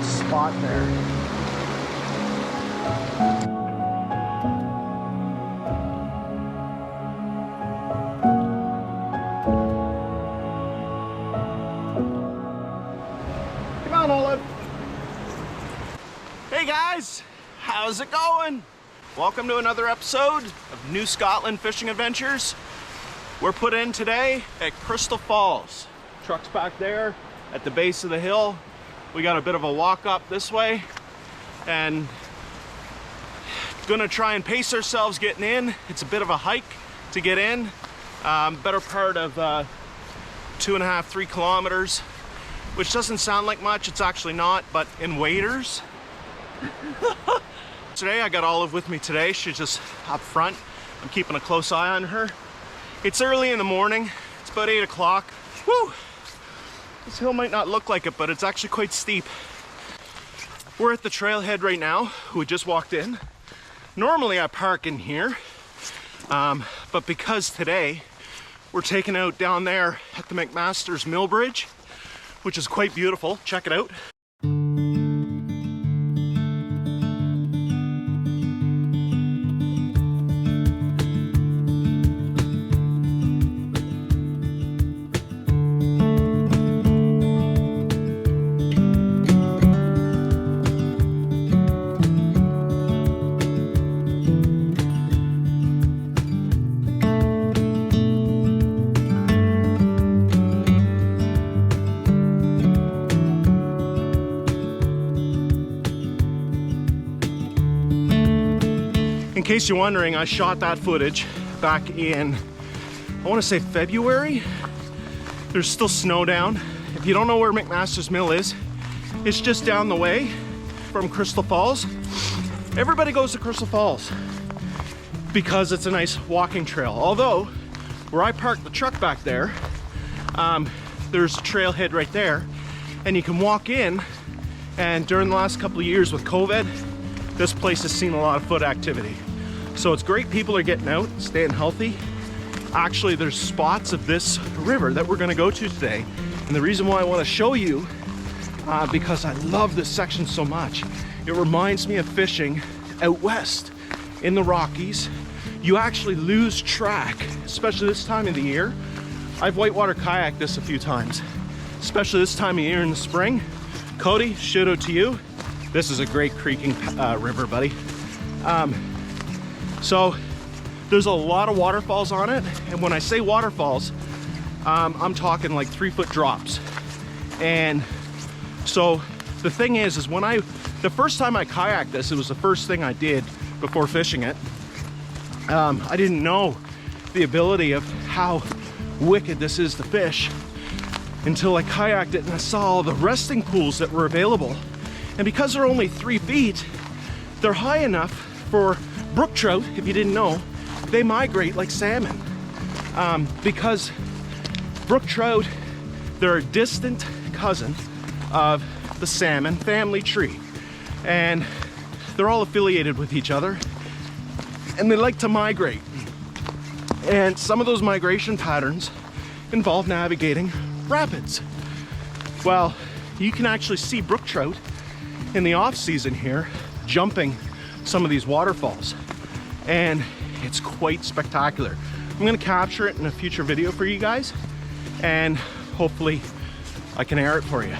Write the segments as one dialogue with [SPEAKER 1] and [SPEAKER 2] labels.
[SPEAKER 1] Spot there. Come on, Olive. Hey guys, how's it going? Welcome to another episode of New Scotland Fishing Adventures. We're put in today at Crystal Falls. Truck's back there at the base of the hill. We got a bit of a walk up this way and gonna try and pace ourselves getting in. It's a bit of a hike to get in. Better part of 2.5, 3 kilometers, which doesn't sound like much. It's actually not, but in waders. Today I got Olive with me today. She's just up front. I'm keeping a close eye on her. It's early in the morning. It's about 8 o'clock. Woo! This hill might not look like it, but it's actually quite steep. We're at the trailhead right now. We just walked in. Normally I park in here, but because today we're taking out down there at the McMaster's Mill Bridge, which is quite beautiful. Check it out. In case you're wondering, I shot that footage back in, I want to say February. There's still snow down. If you don't know where McMaster's Mill is, it's just down the way from Crystal Falls. Everybody goes to Crystal Falls because it's a nice walking trail. Although, where I parked the truck back there, there's a trailhead right there, and you can walk in, and during the last couple of years with COVID, this place has seen a lot of foot activity. So it's great, people are getting out, staying healthy. Actually, there's spots of this river that we're gonna go to today. And the reason why I wanna show you, because I love this section so much. It reminds me of fishing out west in the Rockies. You actually lose track, especially this time of the year. I've whitewater kayaked this a few times, especially this time of year in the spring. Cody, shout out to you. This is a great creeking river, buddy. So there's a lot of waterfalls on it. And when I say waterfalls, I'm talking like 3-foot drops. And so the thing is the first time I kayaked this, it was the first thing I did before fishing it. I didn't know the ability of how wicked this is to fish until I kayaked it and I saw all the resting pools that were available. And because they're only 3 feet, they're high enough for brook trout. If you didn't know, they migrate like salmon. Because brook trout, they're a distant cousin of the salmon family tree. And they're all affiliated with each other. And they like to migrate. And some of those migration patterns involve navigating rapids. Well, you can actually see brook trout in the off season here jumping some of these waterfalls, and it's quite spectacular. I'm going to capture it in a future video for you guys, and hopefully I can air it for you.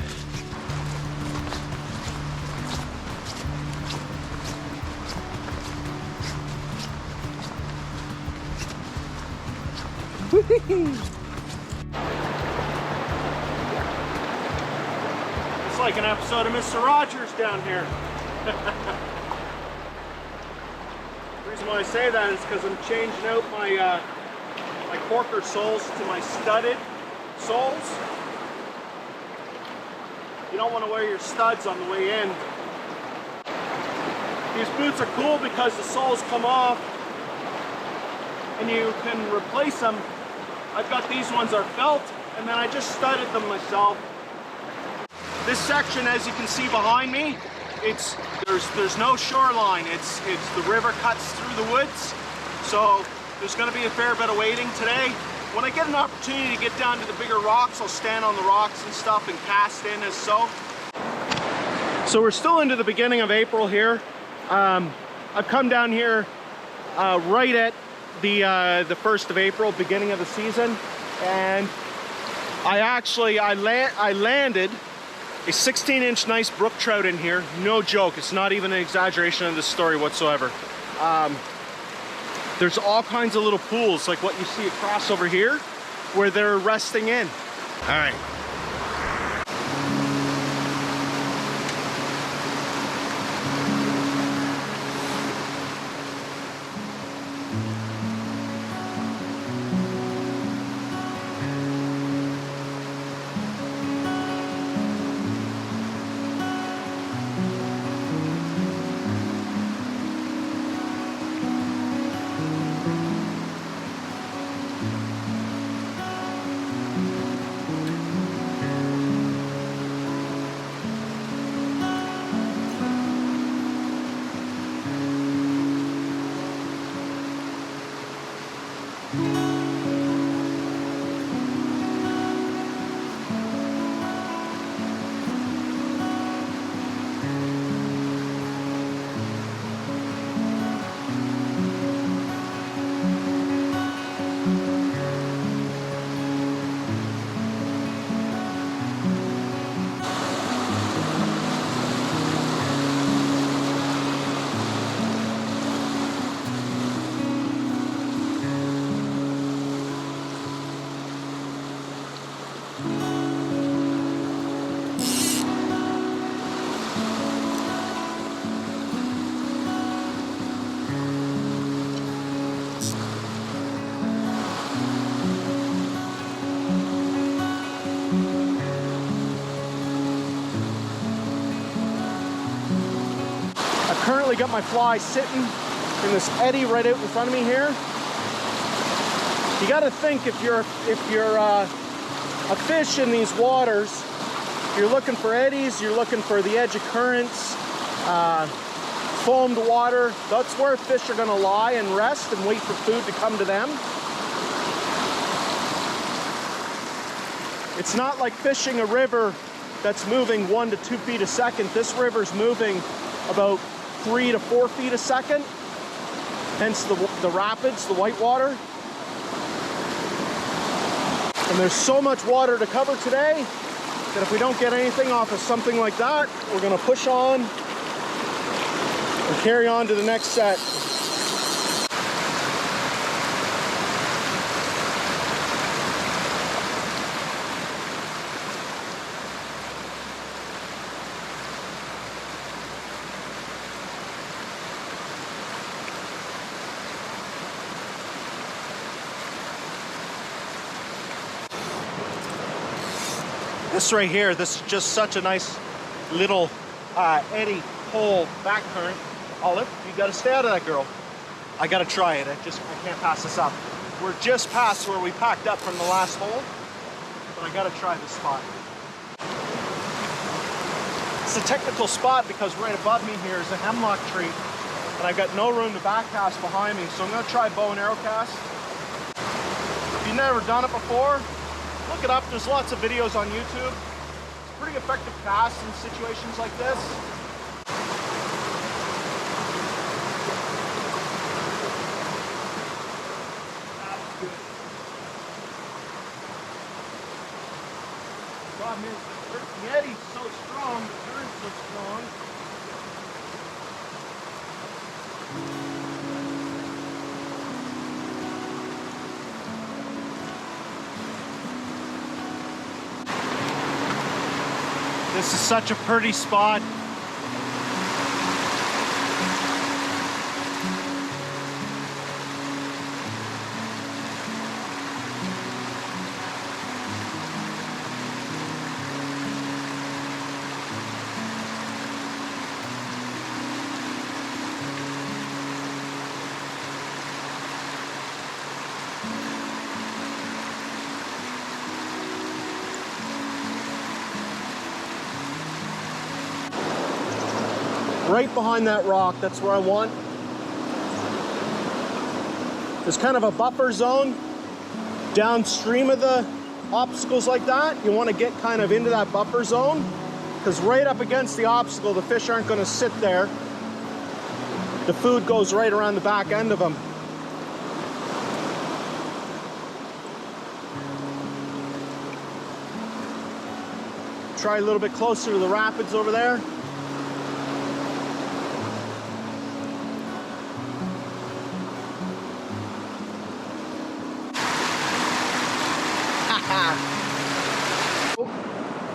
[SPEAKER 1] It's like an episode of Mr. Rogers down here. The reason why I say that is because I'm changing out my my corker soles to my studded soles. You don't want to wear your studs on the way in. These boots are cool because the soles come off and you can replace them. I've got these ones are felt, and then I just studded them myself. This section, as you can see behind me, there's no shoreline. It's the river cuts through the woods, so there's going to be a fair bit of wading today. When I get an opportunity to get down to the bigger rocks, I'll stand on the rocks and stuff and cast in as so. So we're still into the beginning of April here. I've come down here right at the 1st of April, beginning of the season, and I landed a 16-inch nice brook trout in here. No joke, it's not even an exaggeration of this story whatsoever. There's all kinds of little pools like what you see across over here where they're resting in. All right. Currently got my fly sitting in this eddy right out in front of me here. You got to think if you're a fish in these waters, you're looking for eddies, you're looking for the edge of currents, foamed water. That's where fish are going to lie and rest and wait for food to come to them. It's not like fishing a river that's moving 1 to 2 feet a second. This river's moving about 3 to 4 feet a second, hence the rapids, the white water. And there's so much water to cover today that if we don't get anything off of something like that, we're going to push on and carry on to the next set. This right here, this is just such a nice little eddy hole back current. Olive, you gotta stay out of that, girl. I gotta try it, I can't pass this up. We're just past where we packed up from the last hole, but I gotta try this spot. It's a technical spot because right above me here is a hemlock tree, and I've got no room to back cast behind me, so I'm gonna try bow and arrow cast. If you've never done it before, look it up, there's lots of videos on YouTube. It's a pretty effective cast in situations like this. That's good. The problem is the eddy's so strong, the current's so strong. This is such a pretty spot. Right behind that rock, that's where I want. There's kind of a buffer zone downstream of the obstacles like that. You want to get kind of into that buffer zone, because right up against the obstacle, the fish aren't going to sit there. The food goes right around the back end of them. Try a little bit closer to the rapids over there.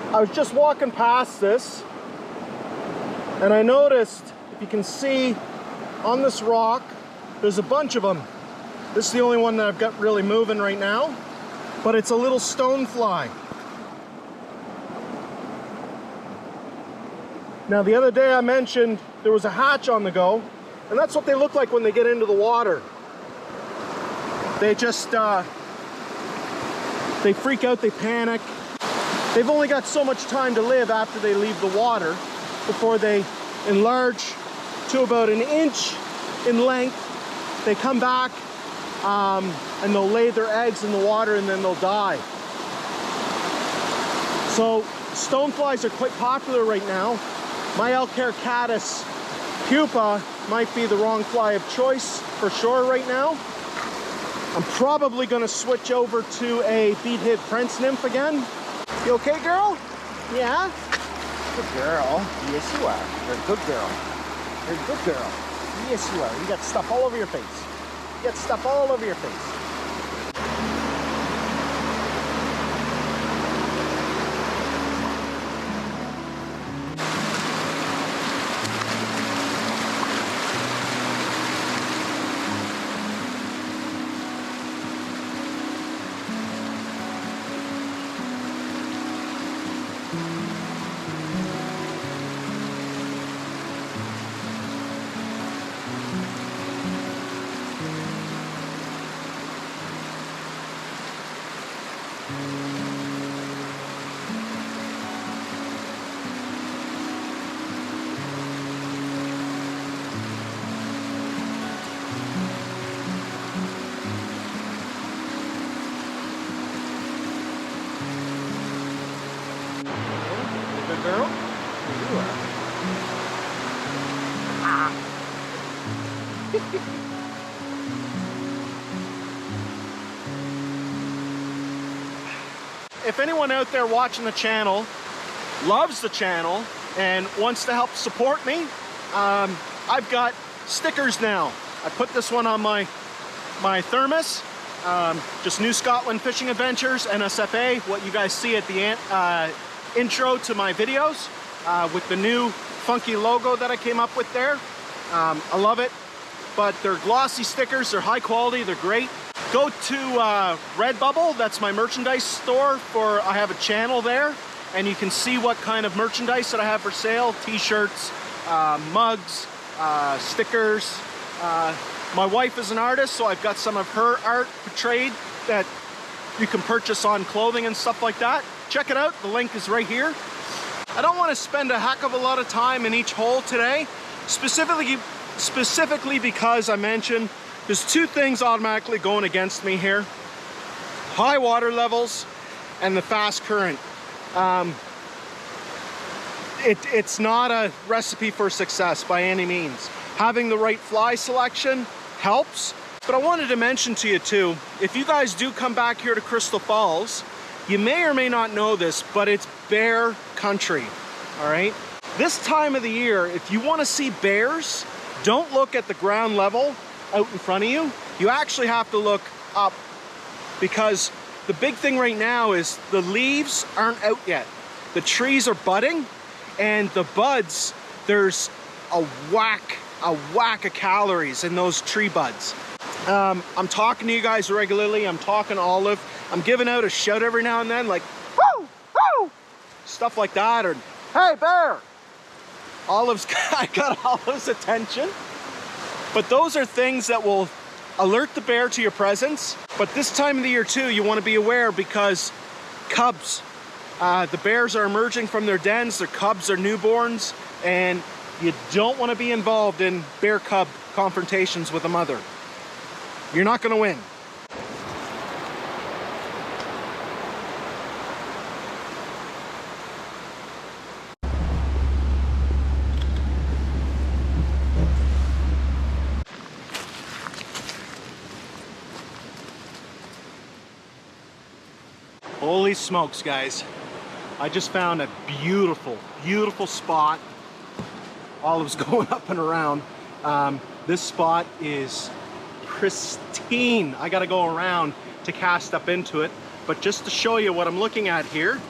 [SPEAKER 1] I was just walking past this and I noticed, if you can see on this rock, there's a bunch of them. This is the only one that I've got really moving right now, but it's a little stonefly. Now the other day I mentioned there was a hatch on the go, and that's what they look like when they get into the water. They just, they freak out, they panic. They've only got so much time to live after they leave the water before they enlarge to about an inch in length. They come back and they'll lay their eggs in the water and then they'll die. So stoneflies are quite popular right now. My Elk-hair caddis pupa might be the wrong fly of choice for sure right now. I'm probably going to switch over to a bead-head prince nymph again. You okay, girl? Yeah? Good girl. Yes, you are. You're a good girl. You're a good girl. Yes, you are. You got stuff all over your face. You got stuff all over your face. Girl? Here you are. Ah. If anyone out there watching the channel loves the channel and wants to help support me, I've got stickers now. I put this one on my thermos. Just New Scotland Fishing Adventures, NSFA, what you guys see at the intro to my videos, with the new funky logo that I came up with there. I love it, but they're glossy stickers, they're high quality, they're great. Go to Redbubble, that's my merchandise store, I have a channel there, and you can see what kind of merchandise that I have for sale, t-shirts, mugs, stickers. My wife is an artist, so I've got some of her art portrayed that you can purchase on clothing and stuff like that. Check it out, the link is right here. I don't want to spend a heck of a lot of time in each hole today, specifically because I mentioned there's two things automatically going against me here. High water levels and the fast current. It's not a recipe for success by any means. Having the right fly selection helps, but I wanted to mention to you too, if you guys do come back here to Crystal Falls, you may or may not know this, but it's bear country, all right? This time of the year, if you want to see bears, don't look at the ground level out in front of you. You actually have to look up, because the big thing right now is the leaves aren't out yet. the trees are budding, and the buds, there's a whack of calories in those tree buds. I'm talking to you guys regularly. I'm talking Olive. I'm giving out a shout every now and then, like, woo, woo, stuff like that, or hey, bear. I got Olive's attention. But those are things that will alert the bear to your presence. But this time of the year too, you want to be aware, because cubs, the bears are emerging from their dens, their cubs are newborns, and you don't want to be involved in bear cub confrontations with a mother. You're not going to win. Holy smokes, guys. I just found a beautiful, beautiful spot. Olive's going up and around. This spot is pristine. I gotta go around to cast up into it, but just to show you what I'm looking at here.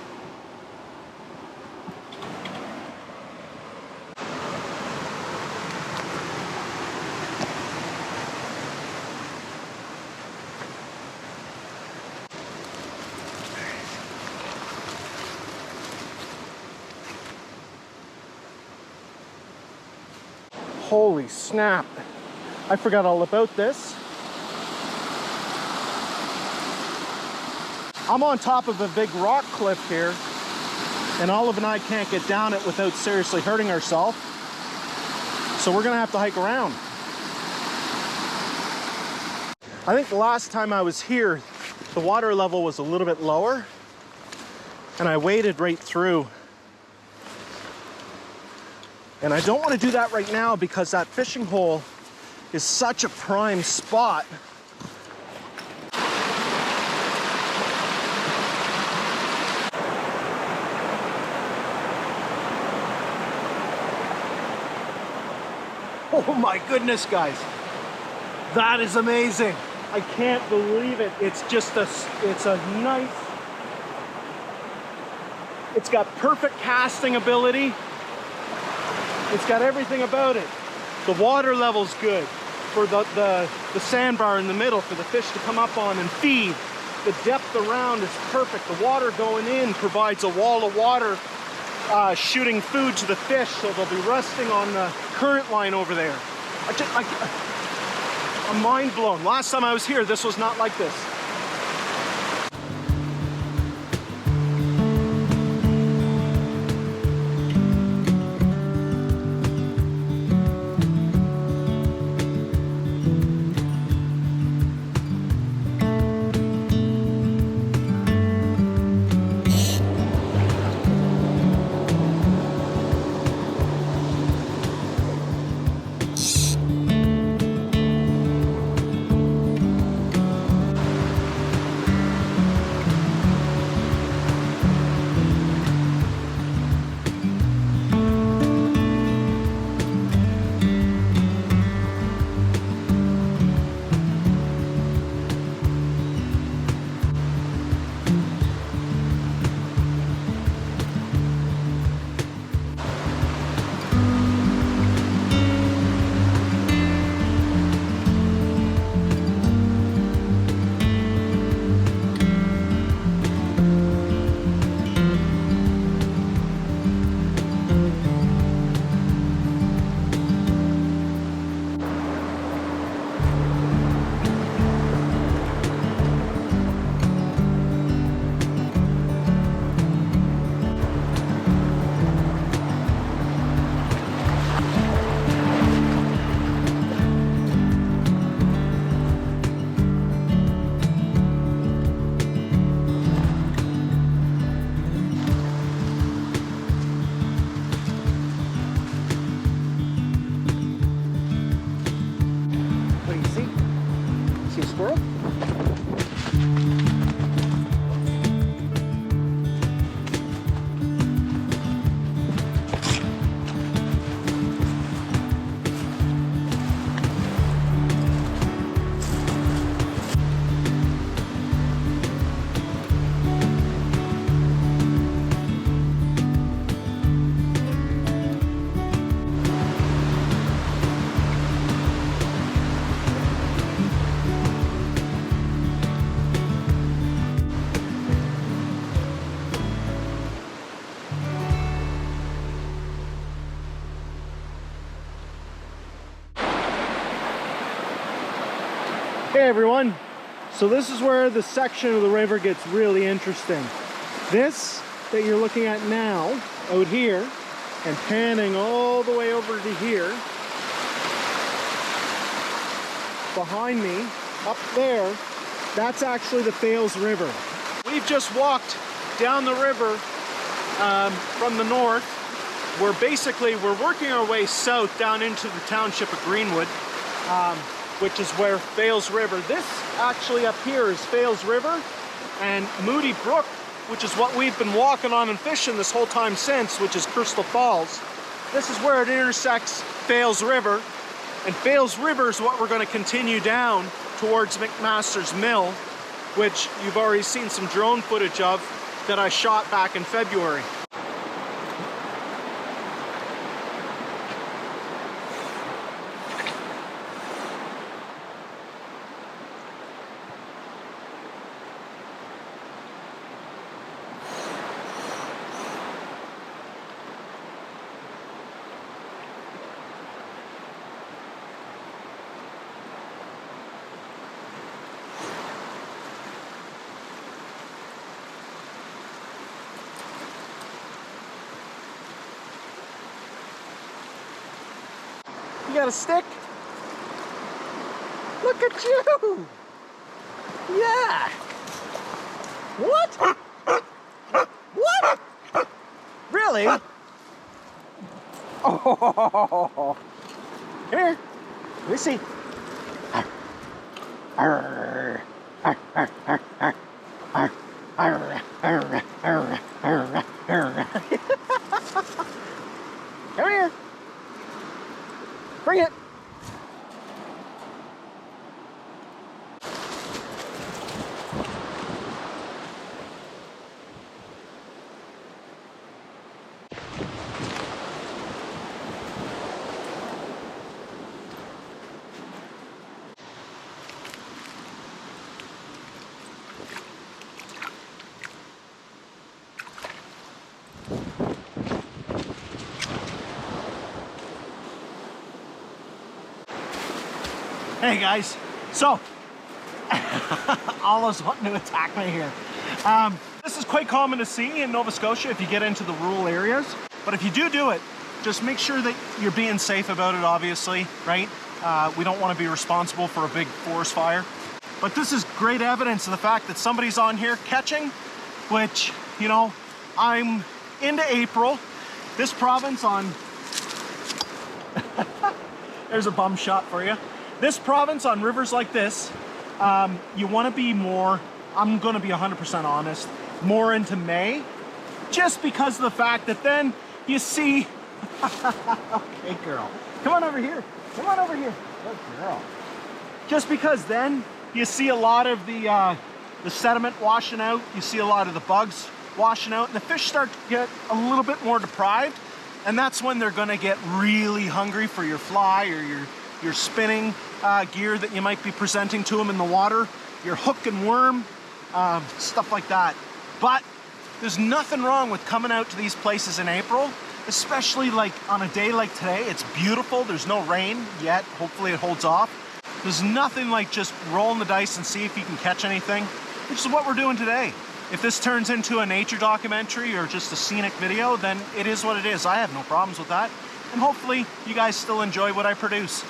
[SPEAKER 1] Holy snap. I forgot all about this. I'm on top of a big rock cliff here, and Olive and I can't get down it without seriously hurting ourselves. So we're gonna have to hike around. I think the last time I was here, the water level was a little bit lower, and I waded right through. And I don't want to do that right now, because that fishing hole is such a prime spot. Oh my goodness, guys. That is amazing. I can't believe it. It's just it's a nice, it's got perfect casting ability. It's got everything about it. The water level's good for the sandbar in the middle for the fish to come up on and feed. The depth around is perfect. The water going in provides a wall of water shooting food to the fish, so they'll be resting on the current line over there. I'm mind blown. Last time I was here, this was not like this. Hey everyone, so this is where the section of the river gets really interesting. This that you're looking at now, out here, and panning all the way over to here, behind me, up there, that's actually the Fales River. We've just walked down the river from the north. We're working our way south down into the township of Greenwood, which is where Fales River, this actually up here is Fales River, and Moody Brook, which is what we've been walking on and fishing this whole time since, which is Crystal Falls. This is where it intersects Fales River, and Fales River is what we're going to continue down towards McMaster's Mill, which you've already seen some drone footage of that I shot back in February. You got a stick? Look at you! Yeah! What? What? Really? Oh! Here, let me see. Come here. Bring it. Hey guys, so Allah's wanting to attack me here. This is quite common to see in Nova Scotia if you get into the rural areas, but if you do it, just make sure that you're being safe about it, obviously, right? We don't want to be responsible for a big forest fire, but this is great evidence of the fact that somebody's on here catching, which, you know, I'm into April. This province on there's a bum shot for you. This province on rivers like this, you want to be more, I'm going to be 100% honest, more into May, just because of the fact that then you see, okay girl, come on over here, good girl. Just because then you see a lot of the sediment washing out, you see a lot of the bugs washing out, and the fish start to get a little bit more deprived, and that's when they're going to get really hungry for your fly or your spinning gear that you might be presenting to them in the water, your hook and worm, stuff like that. But there's nothing wrong with coming out to these places in April, especially like on a day like today. It's beautiful, there's no rain yet, hopefully it holds off. There's nothing like just rolling the dice and see if you can catch anything, which is what we're doing today. If this turns into a nature documentary or just a scenic video, then it is what it is. I have no problems with that. And hopefully you guys still enjoy what I produce.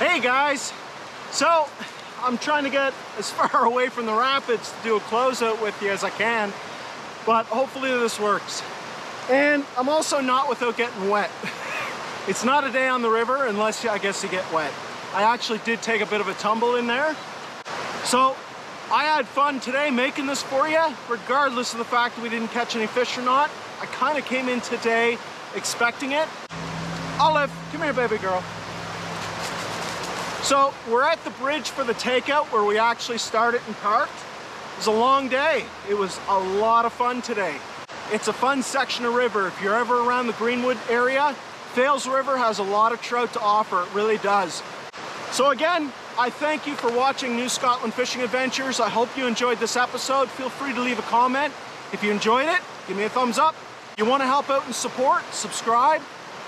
[SPEAKER 1] Hey guys, so I'm trying to get as far away from the rapids to do a closeout with you as I can, but hopefully this works. And I'm also not without getting wet. It's not a day on the river unless I guess you get wet. I actually did take a bit of a tumble in there. So I had fun today making this for you, regardless of the fact that we didn't catch any fish or not. I kind of came in today expecting it. Olive, come here, baby girl. So we're at the bridge for the takeout where we actually started and parked. It was a long day. It was a lot of fun today. It's a fun section of river. If you're ever around the Greenwood area, Fales River has a lot of trout to offer. It really does. So again, I thank you for watching New Scotland Fishing Adventures. I hope you enjoyed this episode. Feel free to leave a comment. If you enjoyed it, give me a thumbs up. If you want to help out and support, subscribe.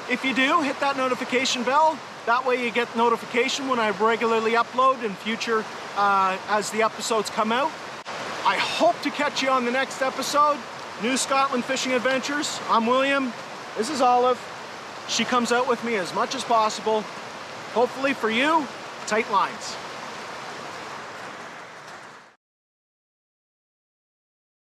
[SPEAKER 1] If you do, hit that notification bell. That way you get notification when I regularly upload in future as the episodes come out. I hope to catch you on the next episode. New Scotland Fishing Adventures. I'm William. This is Olive. She comes out with me as much as possible. Hopefully for you, tight lines.